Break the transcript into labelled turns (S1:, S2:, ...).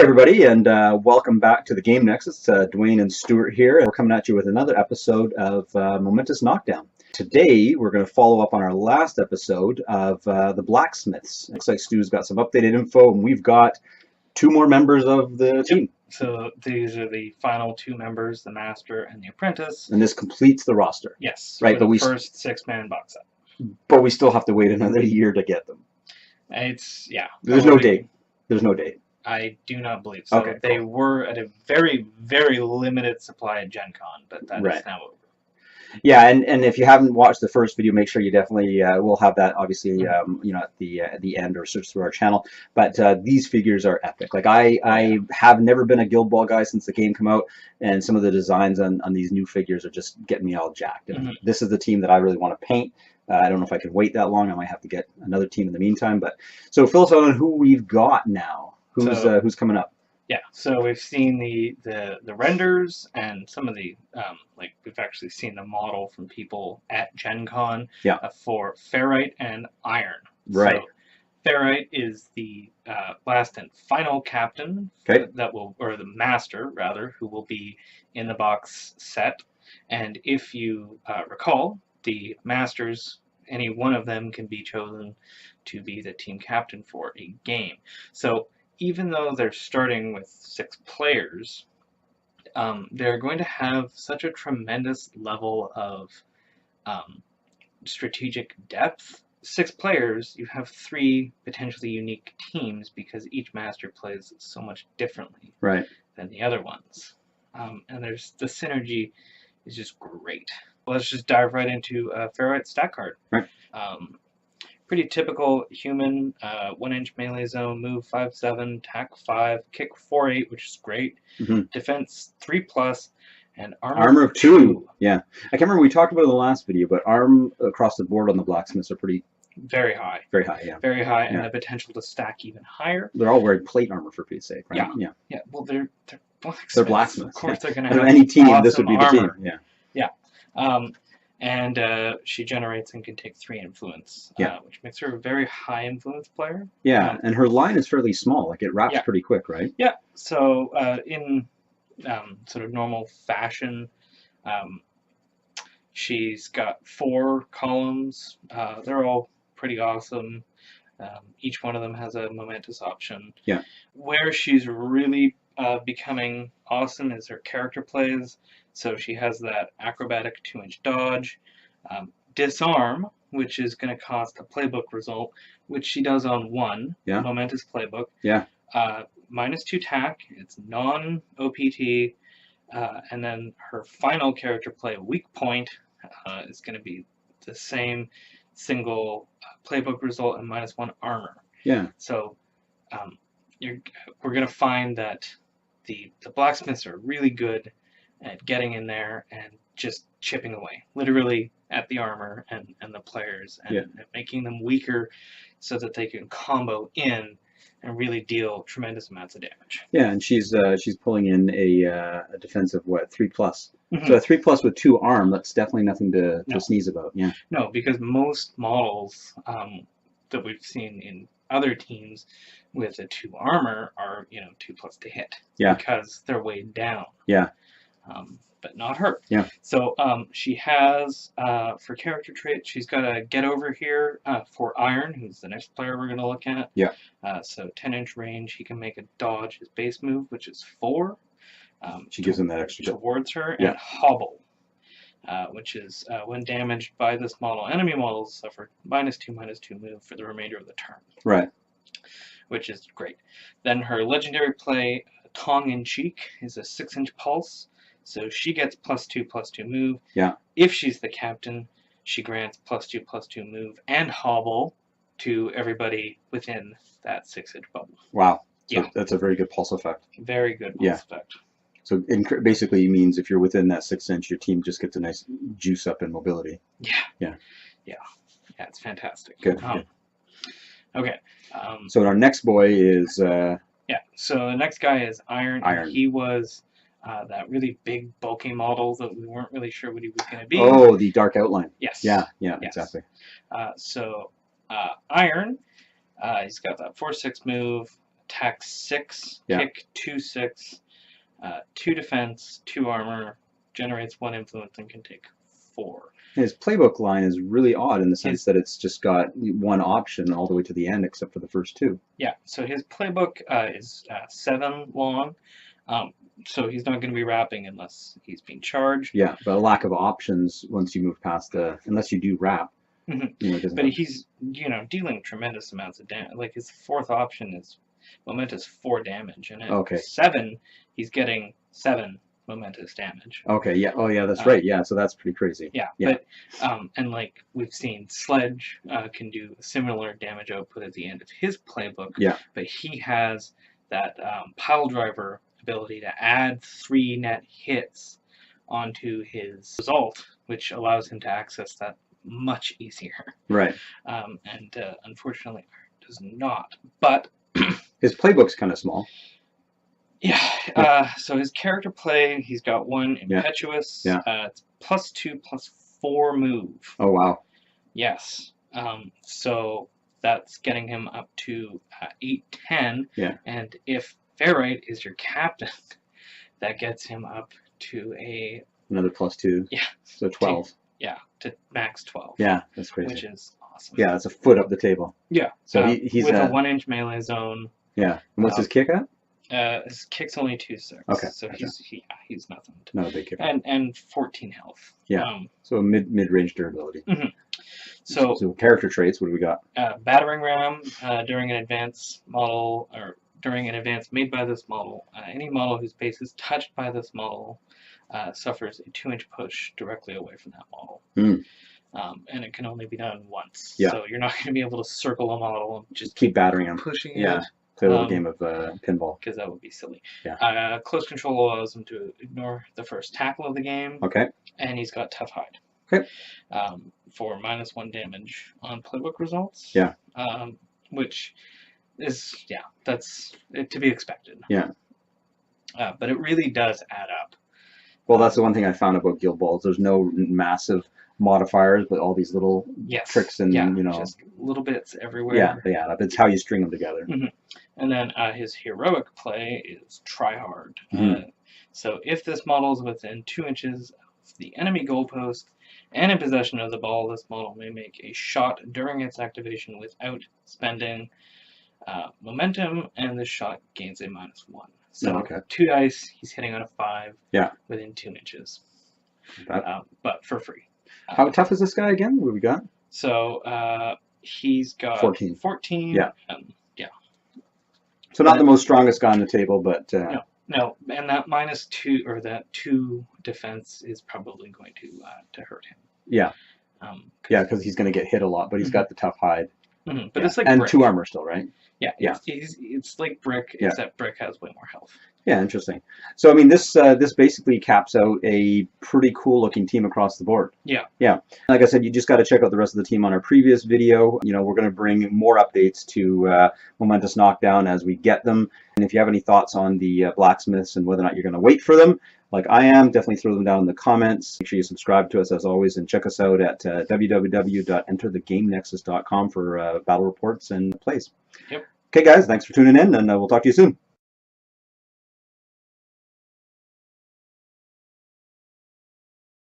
S1: everybody, and welcome back to the Game Nexus. Dwayne and Stewart here. We're coming at you with another episode of Momentous Knockdown. Today, we're going to follow up on our last episode of the Blacksmiths. Looks like Stu's got some updated info, and we've got two more members of the team.
S2: So these are the final two members, the Master and the Apprentice.
S1: And this completes the roster.
S2: Yes,
S1: right.
S2: But the first six-man box set.
S1: But we still have to wait another year to get them.
S2: It's, yeah.
S1: There's no date. There's no date.
S2: I do not believe so.
S1: Okay,
S2: they were at a very, very limited supply at Gen Con, but that is now over.
S1: Yeah, and if you haven't watched the first video, make sure you definitely we'll have that obviously you know, at the end, or search through our channel. But these figures are epic. Like I have never been a Guild Ball guy since the game came out, and some of the designs on these new figures are just getting me all jacked. And this is the team that I really want to paint. I don't know if I can wait that long. I might have to get another team in the meantime. But so fill us out on who we've got now. Who's coming up? Yeah,
S2: so we've seen the renders and some of the like we've actually seen the model from people at Gen Con for Ferrite and Iron.
S1: Right.
S2: So Ferrite is the last and final captain that will, or the master rather, who will be in the box set. And if you recall, the masters, any one of them can be chosen to be the team captain for a game. So even though they're starting with 6 players, they're going to have such a tremendous level of strategic depth. 6 players, you have 3 potentially unique teams because each master plays so much differently than the other ones. And there's the synergy is just great. Let's just dive right into Ferrite stat card. Pretty typical human, 1-inch melee zone, move 5/7, attack 5, kick 4/8, which is great. Defense 3+, and armor of 2.
S1: Yeah, I can't remember, we talked about it in the last video, but arm across the board on the blacksmiths are pretty
S2: very high.
S1: Very high, yeah.
S2: Very high, and the potential to stack even higher.
S1: They're all wearing plate armor for Pete's sake, right?
S2: Yeah. Well, they're blacksmiths.
S1: They're blacksmiths.
S2: Of course, they're going to have
S1: any team.
S2: Awesome
S1: this would be the
S2: armor.
S1: team.
S2: Yeah. And she generates and can take 3 influence, which makes her a very high influence player.
S1: Yeah, and her line is fairly small. Like, it wraps pretty quick, right?
S2: Yeah, so in sort of normal fashion, she's got 4 columns. They're all pretty awesome. Each one of them has a momentous option.
S1: Yeah.
S2: Where she's really becoming awesome is her character plays. So she has that acrobatic 2-inch dodge, disarm, which is going to cost a playbook result, which she does on 1 momentous playbook.
S1: Yeah.
S2: -2 tack. It's non-OPT, and then her final character play, weak point, is going to be the same single playbook result and -1 armor.
S1: Yeah.
S2: So we're going to find that the blacksmiths are really good at getting in there and just chipping away, literally, at the armor and the players, and making them weaker so that they can combo in and really deal tremendous amounts of damage.
S1: Yeah, and she's pulling in a defensive, what, 3+. So a 3+ with 2 arm, that's definitely nothing to sneeze about. Yeah.
S2: No, because most models that we've seen in other teams with a 2 armor are, 2+ to hit.
S1: Yeah.
S2: Because they're weighed down.
S1: Yeah.
S2: But not her.
S1: Yeah.
S2: So she has, for character traits, she's got a get over here for Iron, who's the next player we're going to look at.
S1: Yeah.
S2: So 10-inch range, he can make a dodge, his base move, which is 4.
S1: She gives him that extra
S2: towards her, and hobble, which is when damaged by this model, enemy models suffer -2/-2 move for the remainder of the turn.
S1: Right.
S2: Which is great. Then her legendary play, Tongue in Cheek, is a 6-inch pulse. So she gets +2/+2 move.
S1: Yeah.
S2: If she's the captain, she grants +2/+2 move and hobble to everybody within that 6-inch bubble.
S1: Wow.
S2: Yeah.
S1: So that's a very good pulse effect.
S2: Very good pulse effect.
S1: So basically means if you're within that 6-inch, your team just gets a nice juice up in mobility.
S2: Yeah, it's fantastic.
S1: Good.
S2: Okay.
S1: So our next boy is...
S2: so the next guy is Iron.
S1: Iron.
S2: He was that really big, bulky model that we weren't really sure what he was going to be.
S1: Oh, the dark outline.
S2: Yes.
S1: Yeah, exactly.
S2: So Iron, he's got that 4/6 move, attack 6,
S1: Yeah.
S2: kick 2/6, 2 defense, 2 armor, generates 1 influence, and can take 4.
S1: His playbook line is really odd in the sense that it's just got one option all the way to the end, except for the first 2.
S2: Yeah, so his playbook is 7 long, so he's not going to be wrapping unless he's being charged.
S1: Yeah, but a lack of options once you move past unless you do wrap.
S2: But he's, dealing tremendous amounts of damage. Like, his 4th option is Momentous 4 damage, and at 7, he's getting 7 momentous damage.
S1: Okay, yeah. Oh, yeah, that's right. Yeah, so that's pretty crazy.
S2: Yeah, but, and like we've seen, Sledge can do a similar damage output at the end of his playbook.
S1: Yeah.
S2: But he has that pile driver ability to add 3 net hits onto his result, which allows him to access that much easier.
S1: Right.
S2: And unfortunately, does not. But
S1: his playbook's kind of small.
S2: Yeah, so his character play, he's got 1 impetuous.
S1: Yeah.
S2: It's +2/+4 move.
S1: Oh, wow.
S2: Yes. So that's getting him up to 8/10.
S1: Yeah.
S2: And if Ferrite is your captain, that gets him up to
S1: another +2.
S2: Yeah.
S1: So 12.
S2: To max 12.
S1: Yeah, that's crazy.
S2: Which is awesome.
S1: Yeah, it's a foot up the table.
S2: Yeah.
S1: So he's
S2: with a 1-inch melee zone.
S1: Yeah. And what's his kick at?
S2: His kick's only 2/6.
S1: Okay.
S2: So he's nothing.
S1: Not a big kick.
S2: And 14 health.
S1: Yeah. So mid-range durability.
S2: So
S1: character traits, what do we got?
S2: Battering ram during an advance model, or during an advance made by this model. Any model whose base is touched by this model suffers a 2-inch push directly away from that model. And it can only be done once.
S1: Yeah.
S2: So you're not going to be able to circle a model and just
S1: keep battering him.
S2: Pushing
S1: it. Play a little game of pinball.
S2: Because that would be silly.
S1: Yeah.
S2: Close control allows him to ignore the first tackle of the game.
S1: Okay.
S2: And he's got tough hide.
S1: Okay.
S2: For -1 damage on playbook results.
S1: Yeah.
S2: Which is, that's to be expected.
S1: Yeah.
S2: But it really does add up.
S1: Well, that's the one thing I found about Guild Balls. There's no massive modifiers, but all these little tricks and,
S2: just little bits everywhere.
S1: Yeah, they add up. It's how you string them together.
S2: And then his heroic play is try hard. So if this model is within 2 inches of the enemy goalpost and in possession of the ball, this model may make a shot during its activation without spending momentum, and this shot gains a -1. So 2 dice, he's hitting on a 5 within 2 inches. But for free.
S1: How tough is this guy again? What have we got?
S2: So he's got
S1: 14.
S2: 14.
S1: Yeah. So not the most strongest guy on the table, but
S2: no, and that -2 or that 2 defense is probably going to hurt him.
S1: Yeah. Because he's going to get hit a lot, but he's got the tough hide.
S2: But it's like
S1: and
S2: Brick.
S1: 2 armor still, right?
S2: Yeah. It's like Brick, except Brick has way more health.
S1: Yeah, interesting. So I mean, this basically caps out a pretty cool looking team across the board. Yeah. Like I said, you just got to check out the rest of the team on our previous video. We're going to bring more updates to Momentous Knockdown as we get them. And if you have any thoughts on the Blacksmiths and whether or not you're going to wait for them, like I am, definitely throw them down in the comments. Make sure you subscribe to us as always, and check us out at www.enterthegamenexus.com for battle reports and plays.
S2: Yep.
S1: Okay, guys, thanks for tuning in, and we'll talk to you soon.